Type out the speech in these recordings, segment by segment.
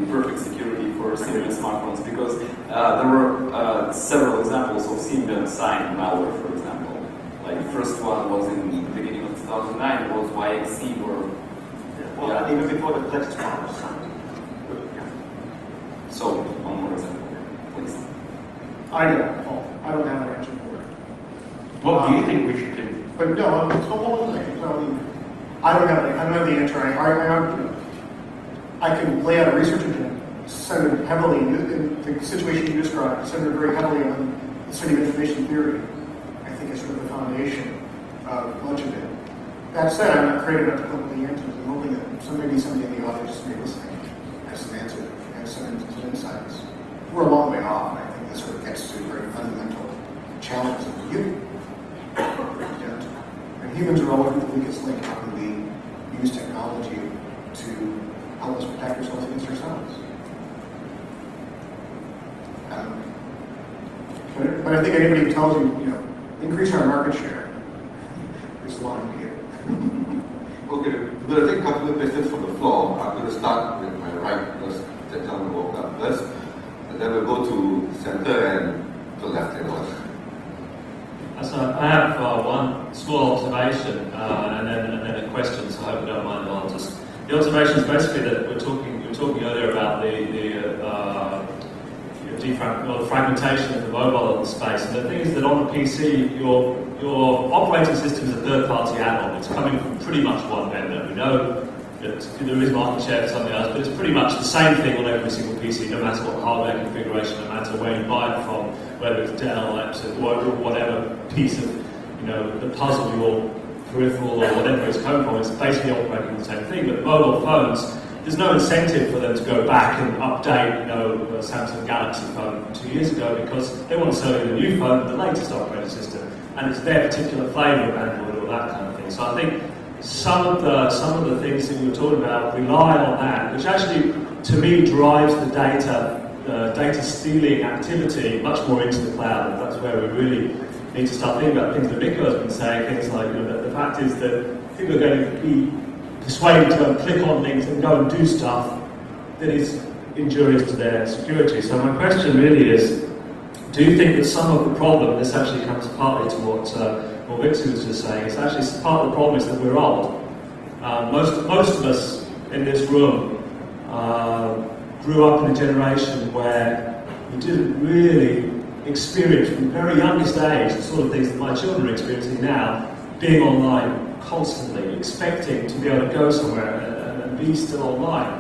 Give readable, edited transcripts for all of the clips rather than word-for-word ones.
perfect security for Symbian smartphones, because there were several examples of Symbian signed malware, for example. Like the first one was in the beginning of 2009, it was YXC, or even before the latest one was signed. So, one more example, please. I don't have an answer for it. What do you think we should do? But no, it's a whole thing. So, I don't have the answer. I can lay out a research agenda, centered heavily in the situation you described, centered very heavily on the study of information theory. I think is sort of the foundation of much of it. That said, I'm not creative enough to come up with the answers. I'm hoping that maybe somebody in the audience may listening has some answers, has some insights. We're a long way off, and I think this sort of gets to very fundamental challenges of the human. And humans are always the weakest link. How can we use technology to help us protect ourselves against ourselves? But I think anybody who tells you, increase our market share is lying to you. Okay, we're going to take a couple of questions from the floor. I'm going to start with my right, because the gentleman walked up first. And then we'll go to the center and to the left hand. So I have one small observation and then a question, so I hope you don't mind. The observation is basically that you were talking earlier about the fragmentation of the mobile space. And the thing is that on the PC, your operating system is a third-party add-on. It's coming from pretty much one vendor. We know that there is market share for something else, but it's pretty much the same thing on every single PC, no matter what hardware configuration, no matter where you buy it from, whether it's Dell, Epson, or whatever piece of the puzzle, your peripheral or whatever it's come from. It's basically operating the same thing. But mobile phones, there's no incentive for them to go back and update, a Samsung Galaxy phone 2 years ago, because they want to sell you the new phone with the latest operating system, and it's their particular flavour of Android or that kind of thing. So I think some of the things that you were talking about rely on that, which actually, to me, drives the data stealing activity much more into the cloud. And that's where we really need to start thinking about things that Mikko has been saying. Things like, the fact is that people are going to be persuaded to go and click on things and go and do stuff that is injurious to their security. So my question really is, do you think that some of the problem, this actually comes partly to what Vixie was just saying, it's actually part of the problem is that we're old. Most of us in this room grew up in a generation where we didn't really experience from the very youngest age the sort of things that my children are experiencing now, being online constantly, expecting to be able to go somewhere and be still online.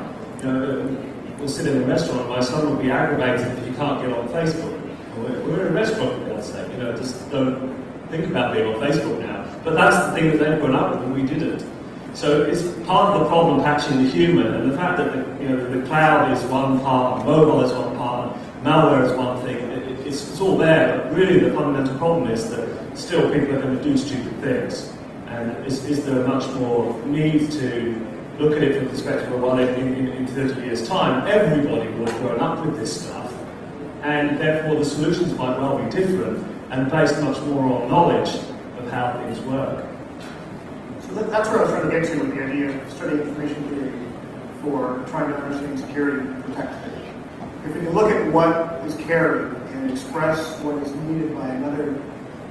We'll sit in a restaurant and my son will be aggravated if you can't get on Facebook. We're in a restaurant, for God's sake, just don't think about being on Facebook now. But that's the thing that they've grown up with and we didn't. So it's part of the problem patching the human, and the fact that the cloud is one part, mobile is one part, malware is one thing. It's all there, but really the fundamental problem is that still people are going to do stupid things. And is there much more need to look at it from the perspective of, well, in 30 years' time, everybody will have grown up with this stuff, and therefore the solutions might well be different and based much more on knowledge of how things work. So that's where I was trying to get to with the idea of studying information theory for trying to understand security and protect it. If you look at what is carried and express what is needed by another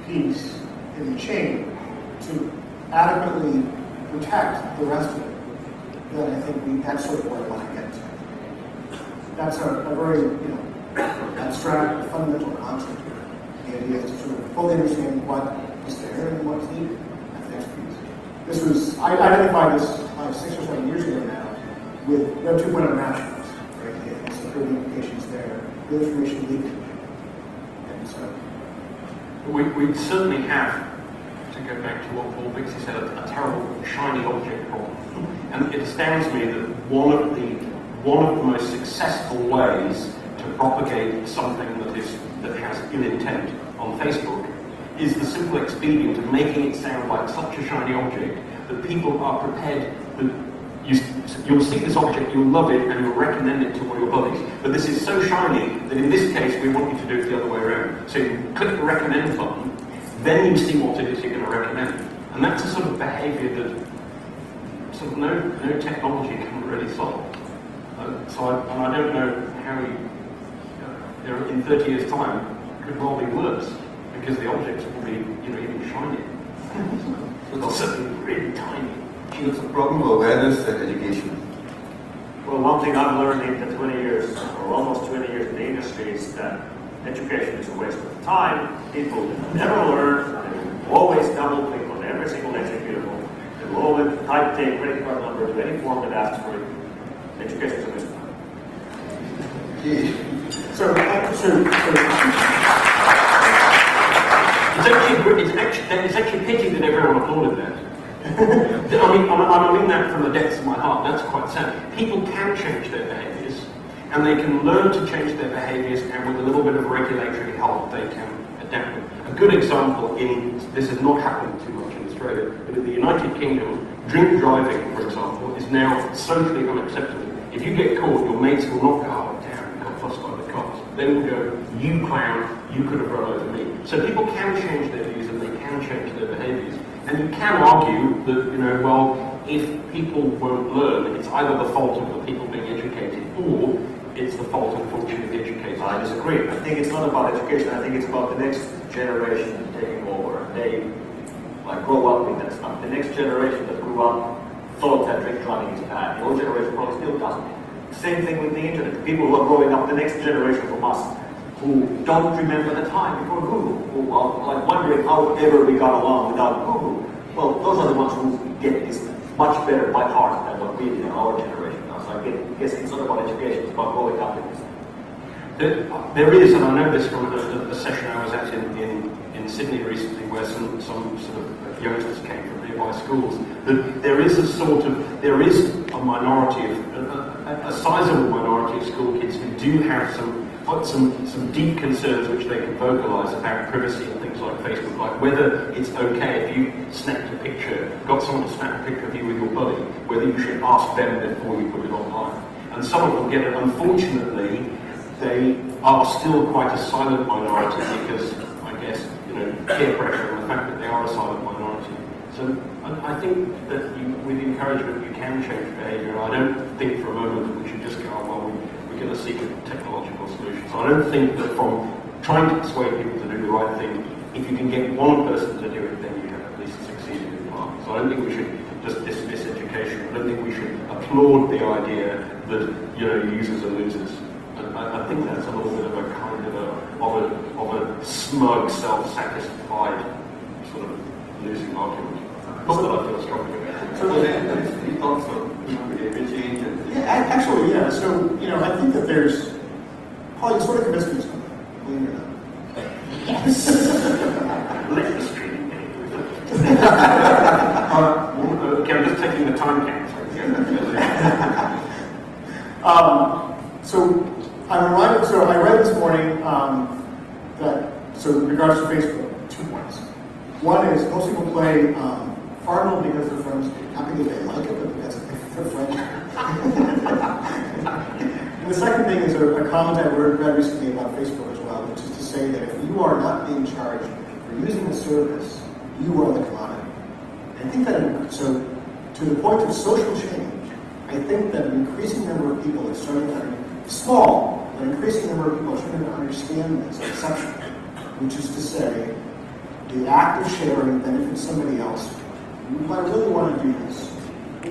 piece in the chain to adequately protect the rest of it, then I think that's sort of where I want to get to. That's a very abstract, fundamental concept here. The idea is to sort of fully understand what is there and what's needed at the next piece. I identified this 6 or 7 years ago now with Web 2.0 nationals, right? The security implications there, the information leakage. And so we certainly have, to go back to what Paul Vixie said, a terrible shiny object problem. And it astounds me that one of the most successful ways to propagate something that has ill intent on Facebook is the simple expedient of making it sound like such a shiny object that people are prepared that you'll see this object, you'll love it, and you'll recommend it to all your buddies. But this is so shiny that in this case we want you to do it the other way around. So you click the recommend button, then you see what it is you're going to recommend. And that's a sort of behavior that sort of no technology can really solve. And I don't know how in 30 years' time, could well be worse, because the objects will be, even shiny. They'll certainly be really tiny. It's a problem of awareness and education. Well, one thing I've learned in the 20 years, or almost 20 years in the industry, is that education is a waste of time. People never learn. They will always double click on every single executable. They will always type their credit card number to any form that asks for it. Education is a waste of time. It's actually pity that everyone applauded that. I mean that from the depths of my heart. That's quite sad. People can change their behaviours, and they can learn to change their behaviours, and with a little bit of regulatory help, they can adapt them. A good example this has not happened too much in Australia, but in the United Kingdom, drink driving, for example, is now socially unacceptable. If you get caught, your mates will not go, "Oh, damn, you got fussed by the cops." They will go, "You clown, you could have run over me." So people can change their views and they can change their behaviours. And you can argue that, if people won't learn, it's either the fault of the people being educated or it's the fault, unfortunately, of the educators. I disagree. I think it's not about education. I think it's about the next generation taking over. They grow up with that stuff. The next generation that grew up thought that drink driving is bad. The old generation probably still doesn't. Same thing with the internet. The people who are growing up, the next generation from us, who don't remember the time before Google, who are wondering how ever we got along without Google. Well, those are the ones who get this much better by heart than what we did in our generation now. So I guess it's not about education, it's about growing up in this. There is, and I know this from a session I was at in Sydney recently, where some sort of youngsters came from nearby schools, that there is a minority a sizable minority of school kids who do have some deep concerns which they can vocalise about privacy and things like Facebook, like whether it's okay if you snapped a picture, got someone to snap a picture of you with your buddy, whether you should ask them before you put it online. And some of them get it. Unfortunately, they are still quite a silent minority because, I guess, peer pressure and the fact that they are a silent minority. So I think that with encouragement you can change behaviour. I don't think for a moment that we should just go, we're going to seek a technological solution. So I don't think that from trying to persuade people to do the right thing, if you can get one person to do it, then you have at least succeeded in part. So I don't think we should just dismiss education. I don't think we should applaud the idea that users are losers. I think that's a little bit of a kind of a smug, self-satisfied sort of losing argument. Not that I feel strongly about it. So any thoughts on behavior change? Actually, yeah. So, I think that there's probably sort of convinced me of something, believe it or not. Let the stream okay, I'm just taking the time count. I read this morning in regards to Facebook, 2 points. One is most people play Farmville because they're friends, not because they like it, but because they're friends. And the second thing is a comment I read recently about Facebook as well, which is to say that if you are not being charged for using a service, you are the commodity. And I think that, so to the point of social change, I think that an increasing number of people are starting to, small, but an increasing number of people are starting to understand this conception, which is to say, the act of sharing benefits somebody else. Do I really want to do this?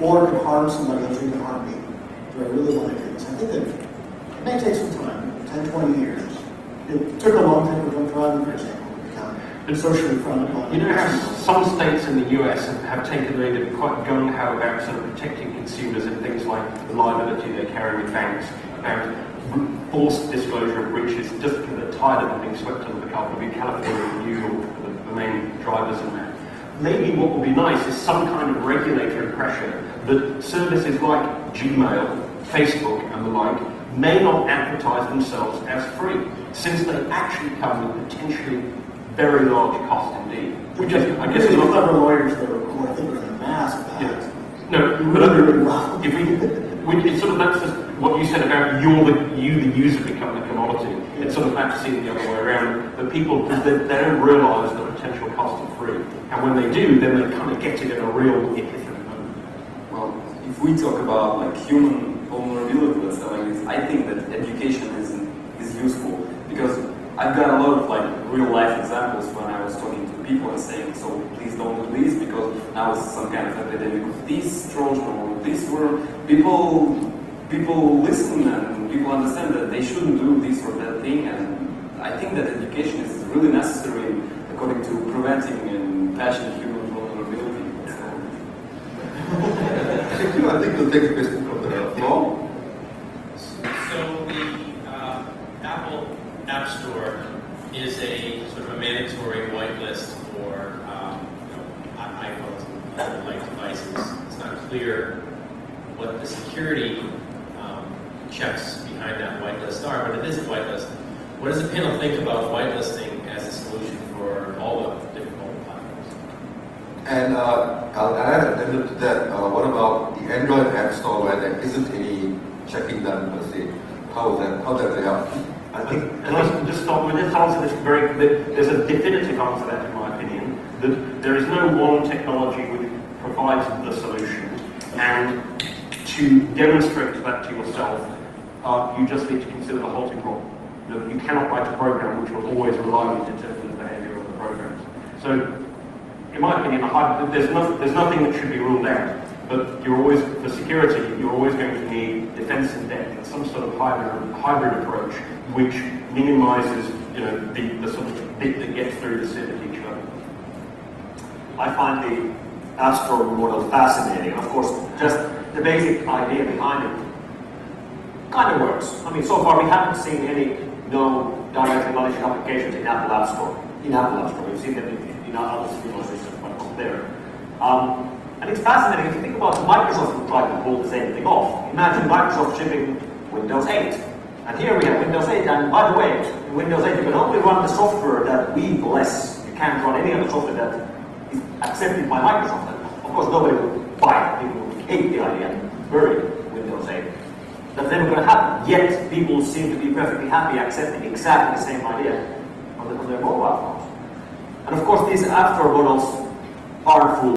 Or could harm somebody else or even harm me? Do I really want to do this? I think that it may take some time, 10, 20 years. It took a long time for drunk driving, for example, to become socially frowned upon. You know how some states in the US have taken the way to be quite gung-ho about sort of protecting consumers and things like the liability they carry with banks, about false disclosure of breaches, just because they're tired of them being swept under the carpet, in California and New York, the main drivers in that. Maybe what would be nice is some kind of regulatory pressure that services like Gmail, Facebook and the like may not advertise themselves as free, since they actually come with potentially very large cost indeed. Which is, I guess, really clever lawyers though, who I think are in mass of that. Yeah. No, but if it's sort of that's just what you said about you, the user, become the commodity. It's sort of back to seeing the other way around. The people, they don't realise the potential cost of free, and when they do, then they kind of get it in a real epiphany moment. Well, if we talk about human vulnerability accountability, let's say like this, I think that education is useful because I've got a lot of like real life examples when I was talking to people and saying, so please don't do this because now it's some kind of epidemic of this Trojan or this word. People listen and people understand that they shouldn't do this or that thing, and I think that education is really necessary according to preventing and patching human vulnerability. Thank you. I think we'll take a question from the floor. So the Apple App Store is a sort of a mandatory whitelist for iPhones and other like devices. It's not clear what the security checks behind that whitelist are, but it is a whitelist. What does the panel think about whitelisting as a solution for all the different mobile platforms? And I'll add addendum to that. What about the Android App Store where there isn't any checking done per se? How does that help? I think, and I can just stop with this answer. This there's a definitive answer to that, in my opinion. That there is no one technology which provides the solution, and to demonstrate that to yourself, you just need to consider the halting problem. You cannot write a program which will always reliably determine the behavior of the programs. So, in my opinion, there's nothing that should be ruled out. But you're always, for security, you're always going to need defense in depth and some sort of hybrid approach, which minimizes, the sort of bit that gets through the sieve at each other. I find the App Store model fascinating, and of course, just the basic idea behind it kind of works. I mean, so far we haven't seen any directly malicious applications in Apple App Store. We've seen them in other similar systems, but not there. And it's fascinating if you think about Microsoft would try to pull the same thing off. Imagine Microsoft shipping Windows 8. And here we have Windows 8, and by the way, in Windows 8 you can only run the software that we bless. You can't run any other software that is accepted by Microsoft. And of course, nobody will buy it. People will hate the idea and bury Windows 8. That's never going to happen. Yet, people seem to be perfectly happy accepting exactly the same idea on their mobile phones. And of course, these App Store models aren't full.